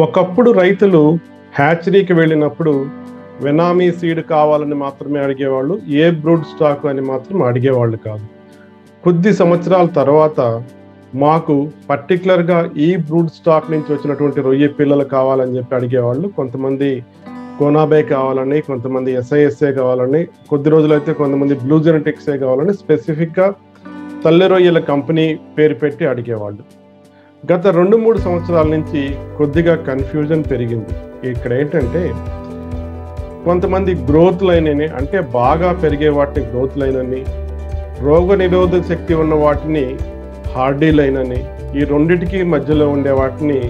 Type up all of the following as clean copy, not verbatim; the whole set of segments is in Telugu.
ఒకప్పుడు రైతులు హ్యాచరీకి వెళ్ళినప్పుడు వెనామీ సీడ్ కావాలని మాత్రమే అడిగేవాళ్ళు. ఏ బ్రూడ్ స్టాక్ అని మాత్రం అడిగేవాళ్ళు కాదు. కొద్ది సంవత్సరాల తర్వాత మాకు పర్టికులర్గా ఈ బ్రూడ్ స్టాక్ నుంచి వచ్చినటువంటి రొయ్య పిల్లలు కావాలని చెప్పి అడిగేవాళ్ళు. కొంతమంది కోనాబే కావాలని, కొంతమంది ఎస్ఐఎస్ఏ కావాలని, కొద్ది రోజులైతే కొంతమంది బ్లూ జెనెటిక్సే కావాలని స్పెసిఫిక్గా తల్లి రొయ్యల కంపెనీ పేరు పెట్టి అడిగేవాళ్ళు. గత 2-3 సంవత్సరాల నుంచి కొద్దిగా కన్ఫ్యూజన్ పెరిగింది. ఇక్కడ ఏంటంటే కొంతమంది గ్రోత్ లైన్ అని, అంటే బాగా పెరిగే వాటిని గ్రోత్ లైన్ అని, రోగ నిరోధక శక్తి ఉన్న వాటిని హార్డీ లైన్ అని, ఈ రెండిటికి మధ్యలో ఉండే వాటిని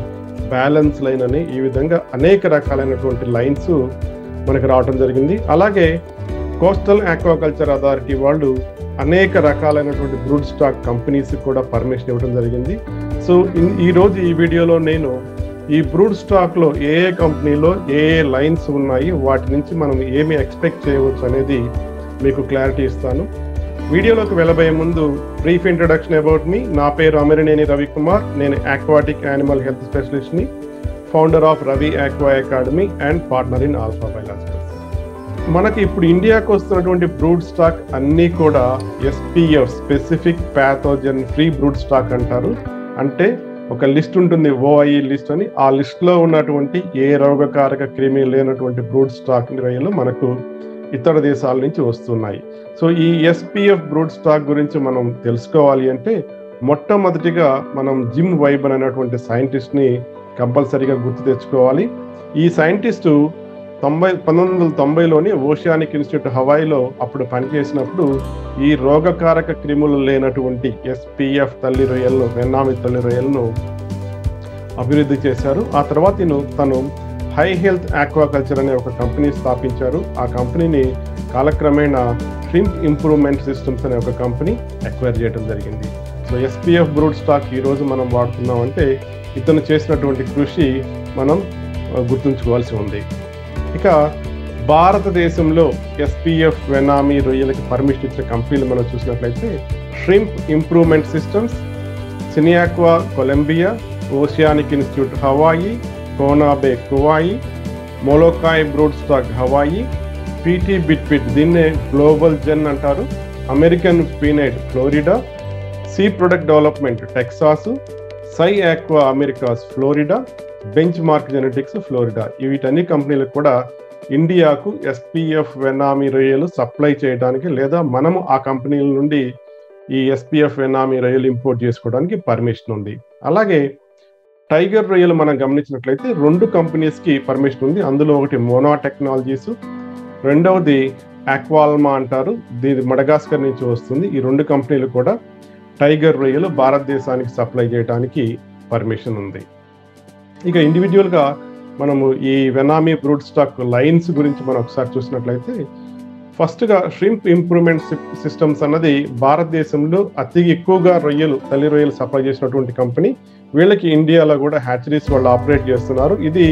బ్యాలెన్స్ లైన్ అని, ఈ విధంగా అనేక రకాలైనటువంటి లైన్స్ మనకు రావడం జరిగింది. అలాగే కోస్టల్ ఆక్వాకల్చర్ అథారిటీ వాళ్ళు అనేక రకాలైనటువంటి బ్రూడ్ స్టాక్ కంపెనీస్ కూడా పర్మిషన్ ఇవ్వడం జరిగింది. సో ఈరోజు ఈ వీడియోలో నేను ఈ బ్రూడ్ స్టాక్లో ఏ కంపెనీలో ఏ లైన్స్ ఉన్నాయి, వాటి నుంచి మనం ఏమి ఎక్స్పెక్ట్ చేయవచ్చు అనేది మీకు క్లారిటీ ఇస్తాను. వీడియోలోకి వెళ్ళబోయే ముందు బ్రీఫ్ ఇంట్రడక్షన్ అబౌట్ మీ. నా పేరు అమిరినేని రవికుమార్. నేను ఆక్వాటిక్ యానిమల్ హెల్త్ స్పెషలిస్ట్ని, founder of Ravi aqua academy and partner in Alpha biologicals. మనకి ఇప్పుడు ఇండియాకు వస్తున్నటువంటి బ్రూడ్ స్టాక్ అన్నీ కూడా SPF, specific pathogen free brood stock అంటారు. అంటే ఒక లిస్ట్ ఉంటుంది, ఓఐఈ లిస్ట్ అని. ఆ లిస్ట్లో ఉన్నటువంటి ఏ రోగకారక క్రిమి లేనటువంటి బ్రూడ్ స్టాక్ రొయ్యలు మనకు ఇతర దేశాల నుంచి వస్తున్నాయి. సో ఈ ఎస్పీఎఫ్ బ్రూడ్ స్టాక్ గురించి మనం తెలుసుకోవాలి అంటే మొట్టమొదటిగా మనం జిమ్ వైబన్ అనేటువంటి సైంటిస్ట్ని కంపల్సరీగా గుర్తు తెచ్చుకోవాలి. ఈ సైంటిస్టు 1990లోని ఓషియానిక్ ఇన్స్టిట్యూట్ హవాయిలో అప్పుడు పనిచేసినప్పుడు ఈ రోగకారక క్రిములు లేనటువంటి ఎస్పీఎఫ్ తల్లి రొయ్యలను, వెన్నామి తల్లి రొయ్యలను అభివృద్ధి చేశారు. ఆ తర్వాత తను హై హెల్త్ ఆక్వాకల్చర్ అనే ఒక కంపెనీ స్థాపించారు. ఆ కంపెనీని కాలక్రమేణా షింప్ ఇంప్రూవ్మెంట్ సిస్టమ్స్ అనే ఒక కంపెనీ అక్వైర్ చేయడం జరిగింది. సో ఎస్పీఎఫ్ బ్రూడ్ స్టాక్ ఈరోజు మనం వాడుతున్నాం అంటే ఇతను చేసినటువంటి కృషి మనం గుర్తుంచుకోవాల్సి ఉంది. ఇక భారతదేశంలో ఎస్పీఎఫ్ వెనామీ రొయ్యలకి పర్మిషన్ ఇచ్చిన కంపెనీలు మనం చూసినట్లయితే shrimp improvement systems, Ceniacua Colombia, Oceanic Institute Hawaii, Kona Bay Kauai, Molokai brood stock Hawaii, PT బిట్విట్ దీన్నే గ్లోబల్ జెన్ అంటారు, American Penaeid Florida, sea product development Texas, Sy aqua Americas Florida, benchmark genetics Florida. వీటన్ని కంపెనీలకు కూడా ఇండియాకు ఎస్పీఎఫ్ వెనామీ రొయ్యలు సప్లై చేయడానికి, లేదా మనము ఆ కంపెనీల నుండి ఈ ఎస్పీఎఫ్ వెనామీ రొయ్యలు ఇంపోర్ట్ చేసుకోవడానికి పర్మిషన్ ఉంది. అలాగే టైగర్ రొయ్యలు మనం గమనించినట్లయితే 2 కంపెనీస్కి పర్మిషన్ ఉంది. అందులో ఒకటి మోనా టెక్నాలజీస్, రెండవది ఆక్వాల్మా అంటారు, దీని మడగాస్కర్ నుంచి వస్తుంది. ఈ 2 కంపెనీలు కూడా టైగర్ రొయ్యలు భారతదేశానికి సప్లై చేయడానికి పర్మిషన్ ఉంది. ఇక ఇండివిజువల్గా మనము ఈ వెనామీ బ్రూడ్ స్టాక్ లైన్స్ గురించి మనం ఒకసారి చూసినట్లయితే ఫస్ట్గా షింప్ ఇంప్రూవ్మెంట్ సిస్టమ్స్ అన్నది భారతదేశంలో అతి ఎక్కువగా తల్లి రొయ్యలు సప్లై చేసినటువంటి కంపెనీ. వీళ్ళకి ఇండియాలో కూడా హ్యాచరీస్ వాళ్ళు ఆపరేట్ చేస్తున్నారు. ఇది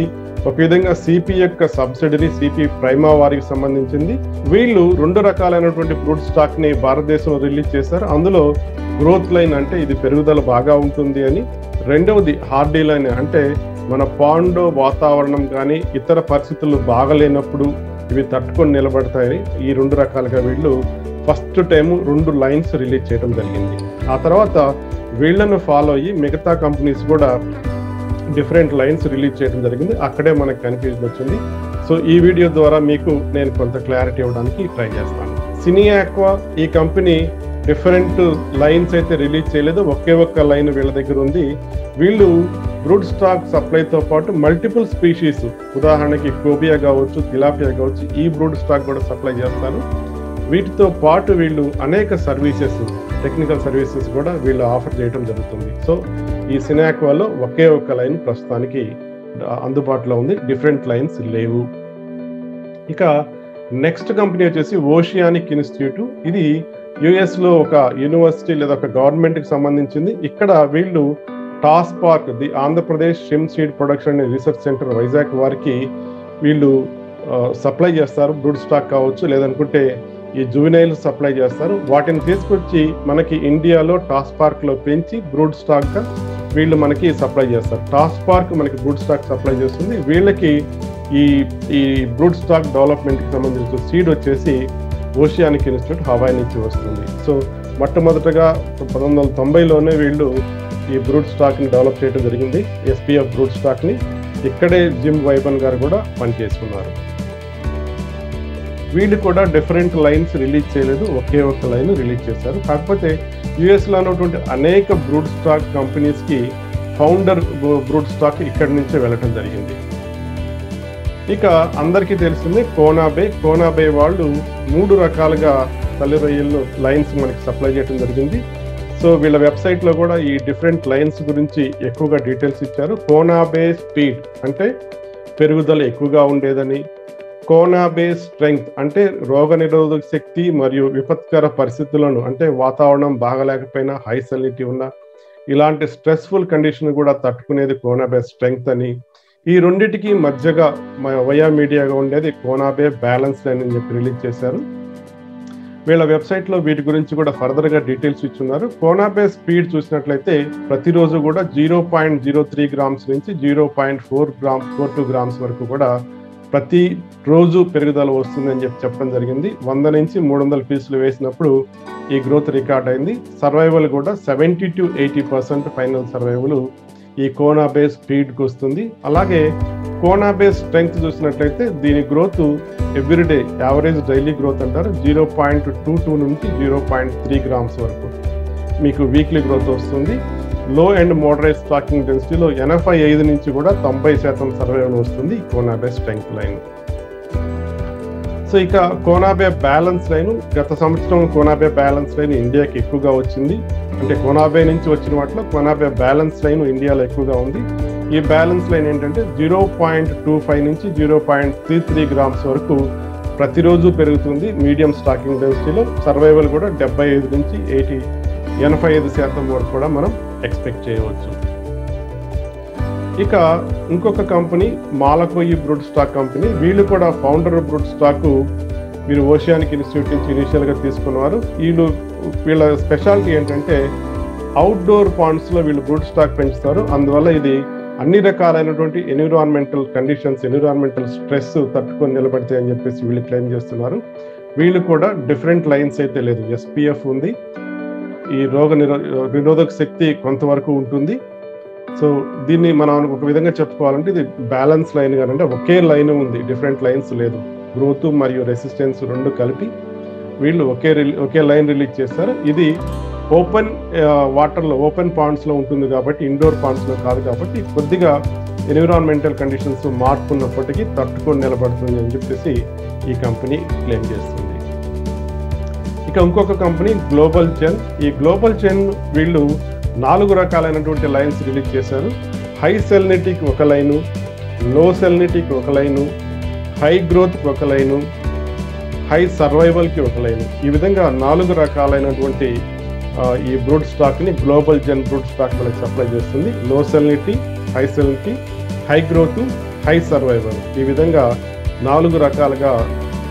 ఒక విధంగా సిపి యొక్క సబ్సిడరీ, సిపి ప్రైమా వారికి సంబంధించింది. వీళ్ళు 2 రకాలైనటువంటి బ్రూడ్ స్టాక్ ని భారతదేశంలో రిలీజ్ చేశారు. అందులో గ్రోత్ లైన్ అంటే ఇది పెరుగుదల బాగా ఉంటుంది అని, రెండవది హార్డీ లైన్ అంటే మన పాండ్ వాతావరణం కానీ ఇతర పరిస్థితులు బాగలేనప్పుడు ఇవి తట్టుకొని నిలబడతాయని ఈ 2 రకాలుగా వీళ్ళు ఫస్ట్ టైం 2 లైన్స్ రిలీజ్ చేయడం జరిగింది. ఆ తర్వాత వీళ్ళను ఫాలో అయ్యి మిగతా కంపెనీస్ కూడా డిఫరెంట్ లైన్స్ రిలీజ్ చేయడం జరిగింది. అక్కడే మనకు కన్ఫ్యూజన్ వచ్చింది. సో ఈ వీడియో ద్వారా మీకు నేను కొంత క్లారిటీ ఇవ్వడానికి ట్రై చేస్తాను. సినియాక్వా ఈ కంపెనీ డిఫరెంట్ లైన్స్ అయితే రిలీజ్ చేయలేదు, ఒక్క లైన్ వీళ్ళ దగ్గర ఉంది. వీళ్ళు బ్రూడ్ స్టాక్ సప్లైతో పాటు మల్టిపుల్ స్పీషీస్, ఉదాహరణకి కోబియా కావచ్చు, తిలాపియా కావచ్చు, ఈ బ్రూడ్ స్టాక్ కూడా సప్లై చేస్తారు. వీటితో పాటు వీళ్ళు అనేక సర్వీసెస్, టెక్నికల్ సర్వీసెస్ కూడా వీళ్ళు ఆఫర్ చేయడం జరుగుతుంది. సో ఈ సినాక్వాలో ఒక్క లైన్ ప్రస్తుతానికి అందుబాటులో ఉంది, డిఫరెంట్ లైన్స్ లేవు. ఇక నెక్స్ట్ కంపెనీ వచ్చేసి ఓషియానిక్ ఇన్స్టిట్యూట్. ఇది యుఎస్లో ఒక యూనివర్సిటీ లేదా ఒక గవర్నమెంట్కి సంబంధించింది. ఇక్కడ వీళ్ళు TASPARC, the Andhra Pradesh shrimp seed production and research centre Vizag వారికి వీళ్ళు సప్లై చేస్తారు. బ్రూడ్ స్టాక్ కావచ్చు, లేదనుకుంటే ఈ జువెనైల్ సప్లై చేస్తారు. వాటిని తీసుకొచ్చి మనకి ఇండియాలో టాస్పార్క్లో పెంచి బ్రూడ్ స్టాక్గా వీళ్ళు మనకి సప్లై చేస్తారు. టాస్క్ పార్క్ మనకి బ్రూడ్ స్టాక్ సప్లై చేస్తుంది. వీళ్ళకి ఈ బ్రూడ్ స్టాక్ డెవలప్మెంట్కి సంబంధించిన సీడ్ వచ్చేసి ఓషియానిక్ ఇన్స్టిట్యూట్ హవాయి నుంచి వస్తుంది. సో మొట్టమొదటగా 1990లోనే వీళ్ళు ఈ బ్రూడ్ స్టాక్ని డెవలప్ చేయడం జరిగింది. SPF బ్రూడ్ స్టాక్ని ఇక్కడే జిమ్ వైబన్ గారు కూడా పనిచేస్తున్నారు. వీళ్ళు కూడా డిఫరెంట్ లైన్స్ రిలీజ్ చేయలేదు, ఒకే ఒక్క లైన్ రిలీజ్ చేశారు. కాకపోతే యుఎస్లో ఉన్నటువంటి అనేక బ్రూడ్ స్టాక్ కంపెనీస్కి ఫౌండర్ బ్రూడ్ స్టాక్ ఇక్కడి నుంచే వెళ్ళటం జరిగింది. ఇక అందరికీ తెలిసిందే కోనాబే వాళ్ళు 3 రకాలుగా తల్లి రొయ్యలు లైన్స్ మనకి సప్లై చేయడం జరిగింది. సో వీళ్ళ వెబ్సైట్లో కూడా ఈ డిఫరెంట్ లైన్స్ గురించి ఎక్కువగా డీటెయిల్స్ ఇచ్చారు. కోనాబే స్పీడ్ అంటే పెరుగుదల ఎక్కువగా ఉండేదని, కోనాబే స్ట్రెంగ్త్ అంటే రోగనిరోధక శక్తి మరియు విపత్కర పరిస్థితులను అంటే వాతావరణం బాగలేకపోయినా హై సెలినిటీ ఉన్న ఇలాంటి స్ట్రెస్ఫుల్ కండిషన్ కూడా తట్టుకునేది కోనాబే స్ట్రెంగ్త్ అని, ఈ రెండింటికి మధ్యగా వయా మీడియాగా ఉండేది కోనాబే బ్యాలెన్స్ లైన్ అని చెప్పి రిలీజ్ చేశారు. వీళ్ళ వెబ్సైట్లో వీటి గురించి కూడా ఫర్దర్గా డీటెయిల్స్ ఇచ్చున్నారు. కోనాబే స్పీడ్ చూసినట్లయితే ప్రతిరోజు కూడా 0.03 గ్రామ్స్ నుంచి 0.42 గ్రామ్స్ వరకు కూడా ప్రతి రోజు పెరుగుదల వస్తుందని చెప్పడం జరిగింది. 100 నుంచి 300 పీసులు వేసినప్పుడు ఈ గ్రోత్ రికార్డ్ అయింది. సర్వైవల్ కూడా 70 to 80% ఫైనల్ సర్వైవల్ ఈ కోనాబే స్పీడ్కి వస్తుంది. అలాగే కోనాబే స్ట్రెంగ్త్ చూసినట్లయితే దీని growth everyday average daily growth అంటారు 0.22 నుంచి 0.3 గ్రామ్స్ వరకు మీకు వీక్లీ గ్రోత్ వస్తుంది. లో అండ్ మోడరేట్ స్టాకింగ్ డెన్సిటీలో 85 నుంచి కూడా 90% సర్వైవల్ వస్తుంది ఈ కోనాబే స్ట్రెంగ్త్ లైన్. సో ఇక కోనాబే బ్యాలెన్స్ లైన్, గత సంవత్సరం కోనాబే బ్యాలెన్స్ లైన్ ఇండియాకి ఎక్కువగా వచ్చింది. అంటే కోనాబే నుంచి వచ్చిన వాటిలో కోనాబే బ్యాలెన్స్ లైన్ ఇండియాలో ఎక్కువగా ఉంది. ఈ బ్యాలెన్స్ లైన్ ఏంటంటే 0.25 నుంచి 0.33 గ్రామ్స్ వరకు ప్రతిరోజు పెరుగుతుంది మీడియం స్టాకింగ్ డెన్సిటీలో. సర్వైవల్ కూడా 75 నుంచి 85% వరకు కూడా మనం ఎక్స్పెక్ట్ చేయవచ్చు. ఇక ఇంకొక కంపెనీ మాలకోయి బ్రూడ్ స్టాక్ కంపెనీ, వీళ్ళు కూడా ఫౌండర్ బ్రూడ్ స్టాక్ వీరు ఓషియానిక్ ఇన్స్టిట్యూట్ నుంచి ఇనిషియల్గా తీసుకున్నారు. వీళ్ళ స్పెషాలిటీ ఏంటంటే అవుట్డోర్ పాండ్స్లో వీళ్ళు బ్రూడ్ స్టాక్ పెంచుతారు. అందువల్ల ఇది అన్ని రకాలైనటువంటి ఎన్విరాన్మెంటల్ కండిషన్స్, ఎన్విరాన్మెంటల్ స్ట్రెస్ తట్టుకొని నిలబడతాయి అని చెప్పేసి వీళ్ళు క్లెయిమ్ చేస్తున్నారు. వీళ్ళు కూడా డిఫరెంట్ లైన్స్ అయితే లేదు, SPF ఉంది, ఈ నిరోధక శక్తి కొంతవరకు ఉంటుంది. సో దీన్ని మనం ఒక విధంగా చెప్పుకోవాలంటే ఇది బ్యాలెన్స్ లైన్ కానంటే ఒకే లైన్ ఉంది, డిఫరెంట్ లైన్స్ లేదు. గ్రోత్ మరియు రెసిస్టెన్స్ రెండు కలిపి వీళ్ళు ఒకే లైన్ రిలీజ్ చేస్తారు. ఇది ఓపెన్ వాటర్లో, ఓపెన్ పాండ్స్లో ఉంటుంది కాబట్టి, ఇండోర్ పాండ్స్లో కాదు కాబట్టి కొద్దిగా ఎన్విరాన్మెంటల్ కండిషన్స్ మార్పు ఉన్నప్పటికీ తట్టుకొని నిలబడుతుంది అని చెప్పేసి ఈ కంపెనీ క్లెయిమ్ చేస్తుంది. ఇక ఇంకొక కంపెనీ గ్లోబల్ చెన్. ఈ గ్లోబల్ చెన్ వీళ్ళు 4 రకాలైనటువంటి లైన్స్ రిలీజ్ చేశారు. హై సెలినిటీకి ఒక లైను, లో సెలినిటీకి ఒక లైను, హై గ్రోత్కి ఒక లైను, హై సర్వైవల్కి ఒక లైను. ఈ విధంగా 4 రకాలైనటువంటి ఈ బ్రూడ్ స్టాక్ని గ్లోబల్ జెన్ బ్రూడ్ స్టాక్ మనకి సప్లై చేస్తుంది. లో salinity, high salinity, high growth, high survival, ఈ విధంగా 4 రకాలుగా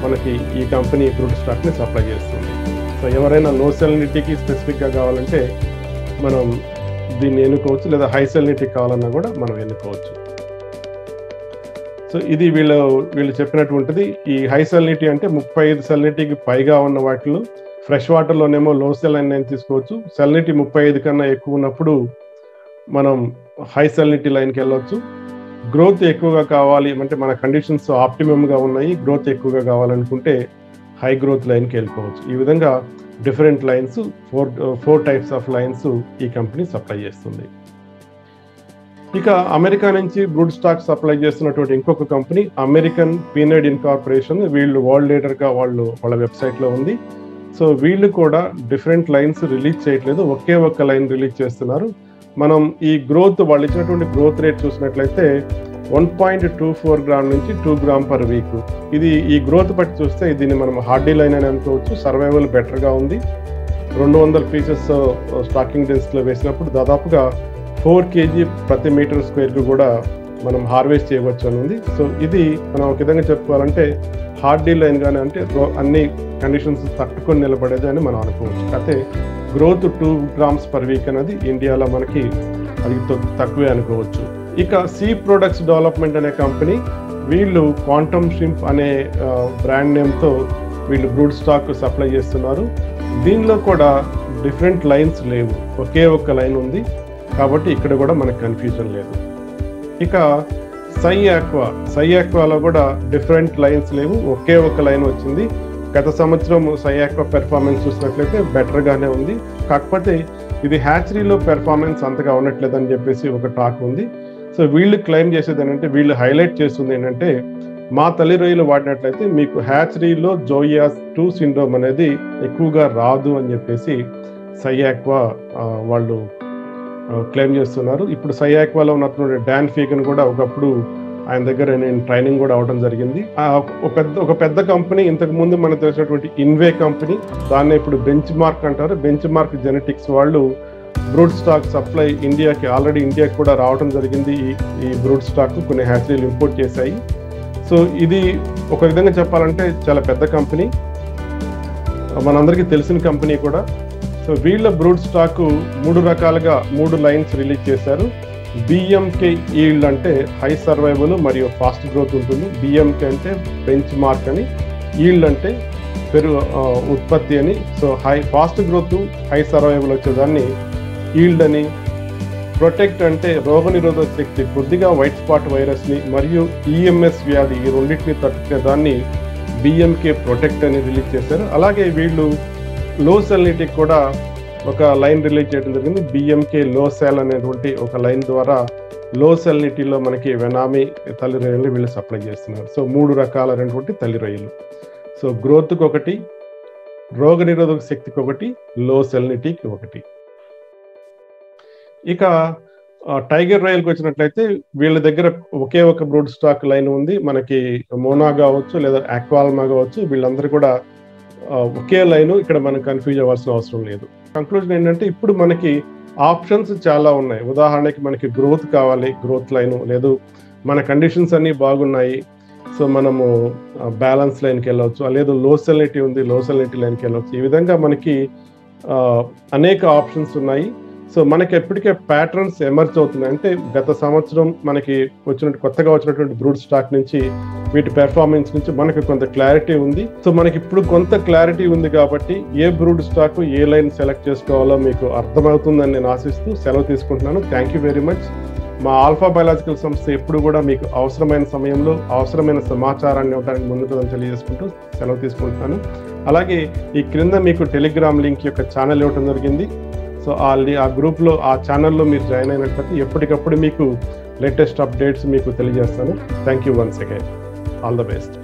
మనకి ఈ కంపెనీ బ్రూడ్ స్టాక్ని సప్లై చేస్తుంది. సో ఎవరైనా లో సెలినిటీకి స్పెసిఫిక్గా కావాలంటే మనం దీన్ని ఎన్నుకోవచ్చు, లేదా హై సెలినిటీ కావాలన్నా కూడా మనం ఎన్నుకోవచ్చు. సో ఇది వీళ్ళు చెప్పినటువంటిది. ఈ హై సెలినిటీ అంటే 35 సెలినిటీకి పైగా ఉన్న వాటిలో ఫ్రెష్ వాటర్లోనేమో లో సెలినిటీ తీసుకోవచ్చు. సెలినిటీ 35 కన్నా ఎక్కువ ఉన్నప్పుడు మనం హై సెలినిటీ లైన్కి వెళ్ళవచ్చు. గ్రోత్ ఎక్కువగా కావాలి అంటే మన కండిషన్స్ ఆప్టిమమ్గా ఉన్నాయి, గ్రోత్ ఎక్కువగా కావాలనుకుంటే హై గ్రోత్ లైన్కి వెళ్ళిపోవచ్చు. ఈ విధంగా different lines, 4 types of lines ఈ కంపెనీ సప్లై చేస్తుంది. ఇక అమెరికా నుంచి బ్రూడ్ స్టాక్ సప్లై చేస్తున్నటువంటి ఇంకొక కంపెనీ అమెరికన్ పీనట్ ఇన్కార్పొరేషన్. వీళ్ళు వరల్డ్ లీడర్గా వాళ్ళ వెబ్సైట్లో ఉంది. సో వీళ్ళు కూడా డిఫరెంట్ లైన్స్ రిలీజ్ చేయట్లేదు, ఒకే ఒక్క లైన్ రిలీజ్ చేస్తున్నారు. మనం ఈ గ్రోత్, వాళ్ళు ఇచ్చినటువంటి గ్రోత్ రేట్ చూసినట్లయితే 1.24 గ్రామ్ నుంచి 2 గ్రామ్ పర్ వీక్. ఈ గ్రోత్ బట్టి చూస్తే దీన్ని మనం హార్డీ లైన్ అని అనుకోవచ్చు. సర్వైవల్ బెటర్గా ఉంది. 200 పీసెస్ స్టాకింగ్ డెన్సిటీలో వేసినప్పుడు దాదాపుగా 4 kg ప్రతి మీటర్ స్క్వేర్కి కూడా మనం హార్వెస్ట్ చేయవచ్చు అని ఉంది. సో ఇది మనం ఒక విధంగా చెప్పుకోవాలంటే హార్డీ లైన్ కానీ, అంటే అన్ని కండిషన్స్ తట్టుకొని నిలబడేది అని మనం అనుకోవచ్చు. అయితే గ్రోత్ 2 గ్రామ్స్ పర్ వీక్ అనేది ఇండియాలో మనకి అది తక్కువే అనుకోవచ్చు. ఇక సి ప్రొడక్ట్స్ డెవలప్మెంట్ అనే కంపెనీ, వీళ్ళు క్వాంటమ్ షింప్ అనే బ్రాండ్ నేమ్తో వీళ్ళు బ్రూడ్ స్టాక్ సప్లై చేస్తున్నారు. దీనిలో కూడా డిఫరెంట్ లైన్స్ లేవు, ఒకే ఒక్క లైన్ ఉంది, కాబట్టి ఇక్కడ కూడా మనకు కన్ఫ్యూజన్ లేదు. ఇక సై ఆక్వాలో కూడా డిఫరెంట్ లైన్స్ లేవు, ఒకే ఒక లైన్ వచ్చింది. గత సంవత్సరం సై ఆక్వా పెర్ఫార్మెన్స్ చూసినట్లయితే బెటర్గానే ఉంది, కాకపోతే ఇది హ్యాచరీలో పెర్ఫార్మెన్స్ అంతగా ఉండట్లేదని చెప్పేసి ఒక టాక్ ఉంది. సో వీళ్ళు క్లెయిమ్ చేసేది ఏంటంటే, వీళ్ళు హైలైట్ చేస్తుంది ఏంటంటే, మా తల్లి రొయ్యలు వాడినట్లయితే మీకు హ్యాచరీలో జోయియాస్ 2 సిండ్రోమ్ అనేది ఎక్కువగా రాదు అని చెప్పేసి సై ఆక్వా వాళ్ళు క్లెయిమ్ చేస్తున్నారు. ఇప్పుడు సై ఆక్వాలో ఉన్నటువంటి డాన్ ఫీగన్ కూడా ఒకప్పుడు ఆయన దగ్గర నేను ట్రైనింగ్ కూడా అవడం జరిగింది. ఒక పెద్ద కంపెనీ, ఇంతకు ముందు మనకు తెలిసినటువంటి ఇన్వే కంపెనీ, దాన్ని ఇప్పుడు బెంచ్ మార్క్ అంటారు. బెంచ్ మార్క్ జెనెటిక్స్ వాళ్ళు బ్రూడ్ స్టాక్ సప్లై ఆల్రెడీ ఇండియాకి కూడా రావడం జరిగింది. ఈ బ్రూడ్ స్టాక్ కొన్ని హ్యాచరీలు ఇంపోర్ట్ చేశాయి. సో ఇది ఒక విధంగా చెప్పాలంటే చాలా పెద్ద కంపెనీ, మనందరికీ తెలిసిన కంపెనీ కూడా. సో వీళ్ళ బ్రూడ్ స్టాక్ 3 రకాలుగా 3 లైన్స్ రిలీజ్ చేశారు. బిఎంకే ఈల్డ్ అంటే హై సర్వైవల్ మరియు ఫాస్ట్ గ్రోత్ ఉంటుంది. బిఎంకే అంటే బెంచ్ మార్క్ అని, ఈల్డ్ అంటే ఉత్పత్తి అని. So fast growth, high survival వచ్చేదాన్ని ఈల్డ్ అని. ప్రొటెక్ట్ అంటే రోగనిరోధక శక్తి, కొద్దిగా వైట్ స్పాట్ వైరస్ని మరియు ఈఎంఎస్ వ్యాధి, ఈ రెండింటిని తట్టుకునే దాన్ని బిఎంకే ప్రొటెక్ట్ అని రిలీజ్ చేశారు. అలాగే వీళ్ళు లో సెల్నిటీకి కూడా ఒక లైన్ రిలీజ్ చేయడం జరిగింది. బిఎంకే లో సెల్ అనేటువంటి ఒక లైన్ ద్వారా లో సెల్నిటీలో మనకి వెనామీ తల్లి రొయ్యలు వీళ్ళు సప్లై చేస్తున్నారు. సో 3 రకాలైనటువంటి తల్లి రొయ్యలు. సో గ్రోత్కి ఒకటి, రోగ నిరోధక శక్తికి ఒకటి, లో సెల్నిటీకి ఒకటి. ఇక టైగర్ రొయ్యలకు వచ్చినట్లయితే వీళ్ళ దగ్గర ఒకే ఒక బ్రూడ్ స్టాక్ లైన్ ఉంది. మనకి మోనా కావచ్చు లేదా ఆక్వాల్మా కావచ్చు, వీళ్ళందరూ కూడా ఒకే లైను. ఇక్కడ మనం కన్ఫ్యూజ్ అవ్వాల్సిన అవసరం లేదు. కంక్లూజన్ ఏంటంటే, ఇప్పుడు మనకి ఆప్షన్స్ చాలా ఉన్నాయి. ఉదాహరణకి మనకి గ్రోత్ కావాలి, గ్రోత్ లైను, లేదు మన కండిషన్స్ అన్నీ బాగున్నాయి, సో మనము బ్యాలెన్స్ లైన్కి వెళ్ళవచ్చు, లేదు లో సెల్నిటీ ఉంది, లో సెల్నిటీ లైన్కి వెళ్ళవచ్చు. ఈ విధంగా మనకి అనేక ఆప్షన్స్ ఉన్నాయి. సో మనకి ఎప్పటికే ప్యాటర్న్స్ ఎమర్జ్ అవుతున్నాయి. అంటే గత సంవత్సరం మనకి కొత్తగా వచ్చినటువంటి బ్రూడ్ స్టాక్ నుంచి, వీటి పెర్ఫార్మెన్స్ నుంచి మనకి కొంత క్లారిటీ ఉంది. సో మనకి ఇప్పుడు కొంత క్లారిటీ ఉంది కాబట్టి ఏ బ్రూడ్ స్టాక్ ఏ లైన్ సెలెక్ట్ చేసుకోవాలో మీకు అర్థమవుతుందని నేను ఆశిస్తూ సెలవు తీసుకుంటున్నాను. Thank you very much. మా ఆల్ఫా బయాలజికల్ సంస్థ ఎప్పుడు కూడా మీకు అవసరమైన సమయంలో అవసరమైన సమాచారాన్ని ఇవ్వడానికి ముందుంటుందని తెలియజేసుకుంటూ సెలవు తీసుకుంటున్నాను. అలాగే ఈ క్రింద మీకు టెలిగ్రామ్ లింక్ యొక్క ఛానల్ ఇవ్వడం జరిగింది. సో ఆ గ్రూప్లో, ఆ ఛానల్లో మీరు జాయిన్ అయినట్లయితే ఎప్పటికప్పుడు మీకు లేటెస్ట్ అప్డేట్స్ మీకు తెలియజేస్తాను. Thank you once again. All the best.